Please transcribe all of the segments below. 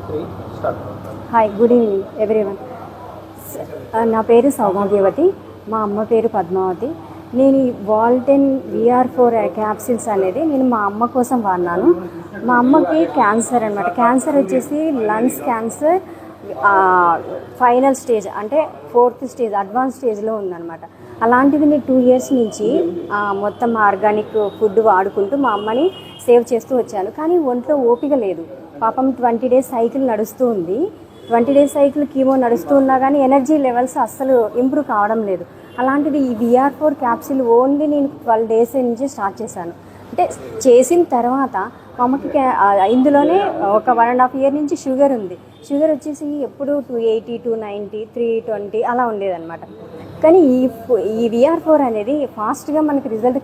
Hi, good evening everyone. నా పేరు సౌభాగ్యవతి, మా అమ్మ పేరు పద్మావతి. నేను ఈ వాల్టెన్ VR4 క్యాప్సిల్స్ అనేది నేను మా అమ్మ కోసం వాడినాను. మా అమ్మకి క్యాన్సర్ అనమాట. క్యాన్సర్ వచ్చేసి లంగ్స్ క్యాన్సర్ ఫైనల్ స్టేజ్, అంటే 4th స్టేజ్, అడ్వాన్స్ స్టేజ్లో ఉందన్నమాట. అలాంటిది నేను 2 years నుంచి మొత్తం ఆర్గానిక్ ఫుడ్ వాడుకుంటూ మా అమ్మని సేవ్ చేస్తూ వచ్చాను. కానీ ఒంట్లో ఓపిక లేదు. పాపం 20 days సైకిల్ నడుస్తూ ఉంది. 20 days సైకిల్ కీమో నడుస్తూ ఉన్నా కానీ ఎనర్జీ లెవెల్స్ అస్సలు ఇంప్రూవ్ కావడం లేదు. అలాంటిది ఈ VR4 క్యాప్సిల్ ఓన్లీ నేను 12 days నుంచి స్టార్ట్ చేశాను. అంటే చేసిన తర్వాత మా అమ్మకి ఇందులోనే ఒక 1.5 year నుంచి షుగర్ ఉంది. షుగర్ వచ్చేసి ఎప్పుడు 280, 290, 320 అలా ఉండేదన్నమాట. కానీ ఈ VR4 అనేది ఫాస్ట్గా మనకి రిజల్ట్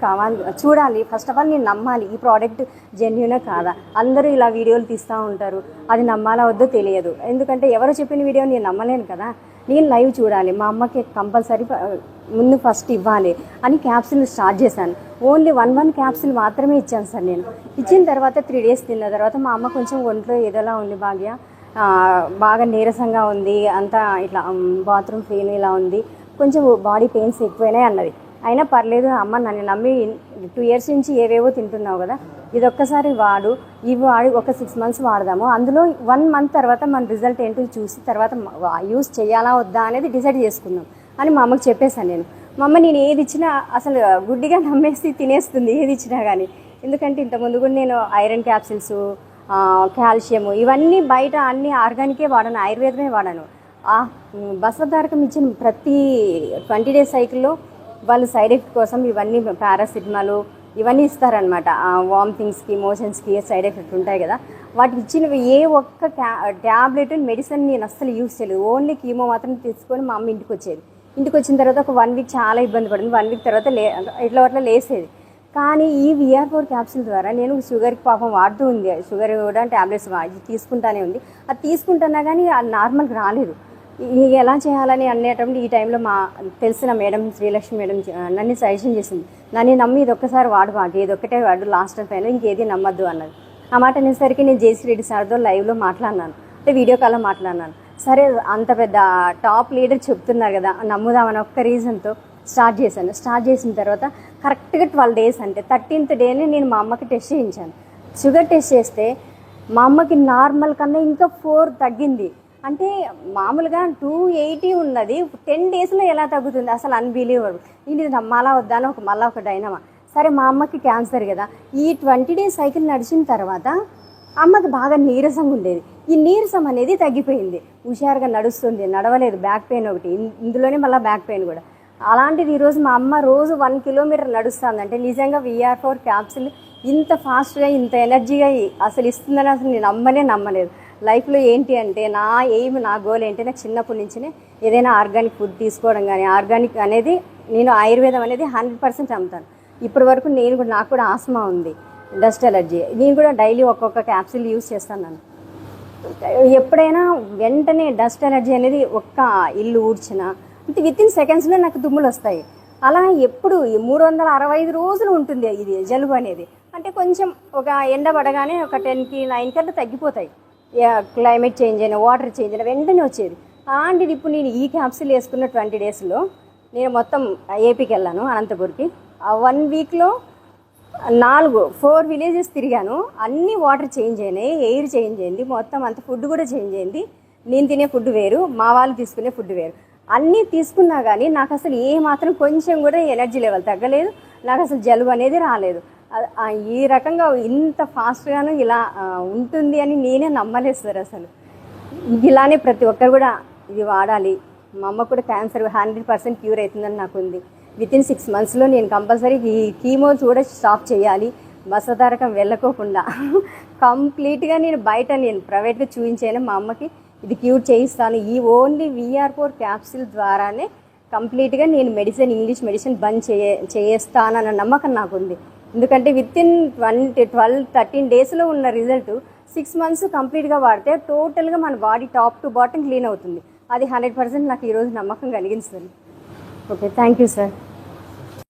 చూడాలి. ఫస్ట్ ఆఫ్ ఆల్ నేను నమ్మాలి ఈ ప్రోడక్ట్ జెన్యూనా కాదా. అందరూ ఇలా వీడియోలు తీస్తూ ఉంటారు, అది నమ్మాలా వద్దో తెలియదు. ఎందుకంటే ఎవరో చెప్పిన వీడియో నేను నమ్మలేను కదా, నేను లైవ్ చూడాలి. మా అమ్మకి కంపల్సరీ ముందు ఫస్ట్ ఇవ్వాలి అని క్యాప్సిల్ స్టార్ట్ చేశాను. ఓన్లీ 1 క్యాప్సిల్ మాత్రమే ఇచ్చాను సార్. నేను ఇచ్చిన తర్వాత 3 days తిన్న తర్వాత మా అమ్మ కొంచెం ఒంట్లో ఏదోలా ఉంది, బాగా నీరసంగా ఉంది, అంతా ఇట్లా బాత్రూమ్ పెయిన్ ఇలా ఉంది, కొంచెం బాడీ పెయిన్స్ ఎక్కువైనాయి అన్నది. అయినా పర్లేదు అమ్మ, నన్ను నమ్మి 2 years నుంచి ఏవేవో తింటున్నావు కదా, ఇది ఒక్కసారి వాడు, ఇవి వాడి ఒక 6 months వాడదాము, అందులో 1 month తర్వాత మన రిజల్ట్ ఏంటో చూసి తర్వాత యూస్ చేయాలా వద్దా అనేది డిసైడ్ చేసుకుందాం అని మా అమ్మకి చెప్పేశాను నేను. మా అమ్మ నేను ఏది ఇచ్చినా అసలు గుడ్డిగా నమ్మేసి తినేస్తుంది ఏది ఇచ్చినా కానీ. ఎందుకంటే ఇంతకుముందు కూడా నేను ఐరన్ క్యాప్సిల్స్, కాల్షియము ఇవన్నీ బయట అన్ని ఆర్గానికే వాడాను, ఆయుర్వేదమే వాడాను. బసవతారకం ఇచ్చిన ప్రతి 20 days సైకిల్లో వాళ్ళు సైడ్ ఎఫెక్ట్ కోసం ఇవన్నీ పారాసిటమాల్ ఇవన్నీ ఇస్తారనమాట. వామిటింగ్స్కి, మోషన్స్కి సైడ్ ఎఫెక్ట్ ఉంటాయి కదా, వాటికి ఇచ్చినవి ఏ ఒక్క ట్యాబ్లెట్ మెడిసిన్ నేను అస్సలు యూజ్ చేయలేదు. ఓన్లీ కీమో మాత్రం తీసుకొని మా అమ్మ ఇంటికి వచ్చేది. ఇంటికి వచ్చిన తర్వాత ఒక 1 week చాలా ఇబ్బంది పడింది. 1 week తర్వాత అట్లా లేసేది. కానీ ఈ VR4 క్యాప్సిల్ ద్వారా నేను షుగర్కి పాపం వాడుతూ ఉంది, షుగర్ కూడా ట్యాబ్లెట్స్ తీసుకుంటానే ఉంది. అది తీసుకుంటున్నా కానీ అది నార్మల్కి రాలేదు. ఇది ఎలా చేయాలని అనేటప్పుడు ఈ టైంలో మా తెలిసిన మేడం శ్రీలక్ష్మి మేడం నన్ను సజెషన్ చేసింది. నన్ను నమ్మి ఇది ఒక్కసారి వాడు, ఇది ఒక్కటే వాడు, లాస్ట్ అండ్ ఫైనల్ ఇంకేది నమ్మద్దు అన్నది. ఆ మాట అనేసరికి నేను జేసీ రెడ్డి సార్తో లైవ్లో మాట్లాడినాను, అంటే వీడియో కాల్లో మాట్లాడినాను. సరే అంత పెద్ద టాప్ లీడర్ చెప్తున్నారు కదా, నమ్ముదామని ఒక్క రీజన్తో స్టార్ట్ చేశాను. స్టార్ట్ చేసిన తర్వాత కరెక్ట్గా 12 days, అంటే 13th dayనే నేను మా అమ్మకి టెస్ట్ చేయించాను. షుగర్ టెస్ట్ చేస్తే మా అమ్మకి నార్మల్ కన్నా ఇంకా 4 తగ్గింది. అంటే మామూలుగా 280 ఉన్నది 10 daysలో ఎలా తగ్గుతుంది, అసలు అన్బిలీవబుల్. ఇది నమ్మాలా వద్దా అని మళ్ళీ ఒక డైనమా. సరే మా అమ్మకి క్యాన్సర్ కదా, ఈ 20 days సైకిల్ నడిచిన తర్వాత అమ్మకి బాగా నీరసంగా ఉండేది. ఈ నీరసం అనేది తగ్గిపోయింది, హుషారుగా నడుస్తుంది, నడవలేదు, బ్యాక్ పెయిన్ ఒకటి, ఇందులోనే మళ్ళీ బ్యాక్ పెయిన్ కూడా. అలాంటిది ఈరోజు మా అమ్మ రోజు 1 kilometer నడుస్తుంది. అంటే నిజంగా VR4 క్యాప్సిల్ ఇంత ఫాస్ట్గా ఇంత ఎనర్జీగా అసలు ఇస్తుందని అసలు నేను నమ్మలేదు. లైఫ్లో ఏంటి అంటే నా ఎయిమ్, నా గోల్ ఏంటి, నాకు చిన్నప్పటి నుంచినే ఏదైనా ఆర్గానిక్ ఫుడ్ తీసుకోవడం కానీ, ఆర్గానిక్ అనేది నేను ఆయుర్వేదం అనేది 100% నమ్ముతాను. ఇప్పటి వరకు నాకు కూడా ఆస్మా ఉంది, డస్ట్ ఎలర్జీ, నేను కూడా డైలీ ఒక్కొక్క క్యాప్సిల్ యూజ్ చేస్తాను. ఎప్పుడైనా వెంటనే డస్ట్ ఎలర్జీ అనేది ఒక్క ఇల్లు ఊడ్చినా అంటే వితిన్ సెకండ్స్లో నాకు తుమ్ములు వస్తాయి. అలా ఎప్పుడు 365 రోజులు ఉంటుంది ఇది జలుబు అనేది. అంటే కొంచెం ఒక ఎండ పడగానే ఒక 10కి 9కి అట్లా తగ్గిపోతాయి. క్లైమేట్ చేంజ్ అయినా, వాటర్ చేంజ్ అయినా వెంటనే వచ్చేది. అలాంటిది ఇప్పుడు నేను ఈ క్యాప్సిల్ వేసుకున్న 20 daysలో నేను మొత్తం ఏపీకి వెళ్ళాను, అనంతపూర్కి. ఆ 1 weekలో 4 villages తిరిగాను. అన్నీ వాటర్ చేంజ్ అయినాయి, ఎయిర్ చేంజ్ అయింది, మొత్తం అంత ఫుడ్ కూడా చేంజ్ అయింది. నేను తినే ఫుడ్ వేరు, మా వాళ్ళు తీసుకునే ఫుడ్ వేరు. అన్నీ తీసుకున్నా కానీ నాకు అసలు ఏ మాత్రం కొంచెం కూడా ఎనర్జీ లెవెల్ తగ్గలేదు, నాకు అసలు జలుబు అనేది రాలేదు. ఈ రకంగా ఇంత ఫాస్ట్గాను ఇలా ఉంటుంది అని నేనే నమ్మలేదు సార్. అసలు ఇలానే ప్రతి ఒక్కరు కూడా ఇది వాడాలి. మా అమ్మ కూడా క్యాన్సర్ 100% క్యూర్ అవుతుందని నాకు ఉంది. వితిన్ 6 monthsలో నేను కంపల్సరీ ఈ కీమో కూడా స్టాప్ చేయాలి, బసవతారకం వెళ్ళకోకుండా కంప్లీట్గా నేను ప్రైవేట్గా చూపించాను. మా అమ్మకి ఇది క్యూర్ చేయిస్తాను. ఈ ఓన్లీ VR4 క్యాప్సిల్ ద్వారానే కంప్లీట్గా నేను ఇంగ్లీష్ మెడిసిన్ బంద్ చేస్తానన్న నమ్మకం నాకు ఉంది. ఎందుకంటే వితిన్ 13 daysలో ఉన్న రిజల్ట్ 6 months కంప్లీట్గా వాడితే టోటల్గా మన body top to bottom clean అవుతుంది. అది 100% నాకు ఈరోజు నమ్మకం కలిగింది sir. Okay, thank you sir.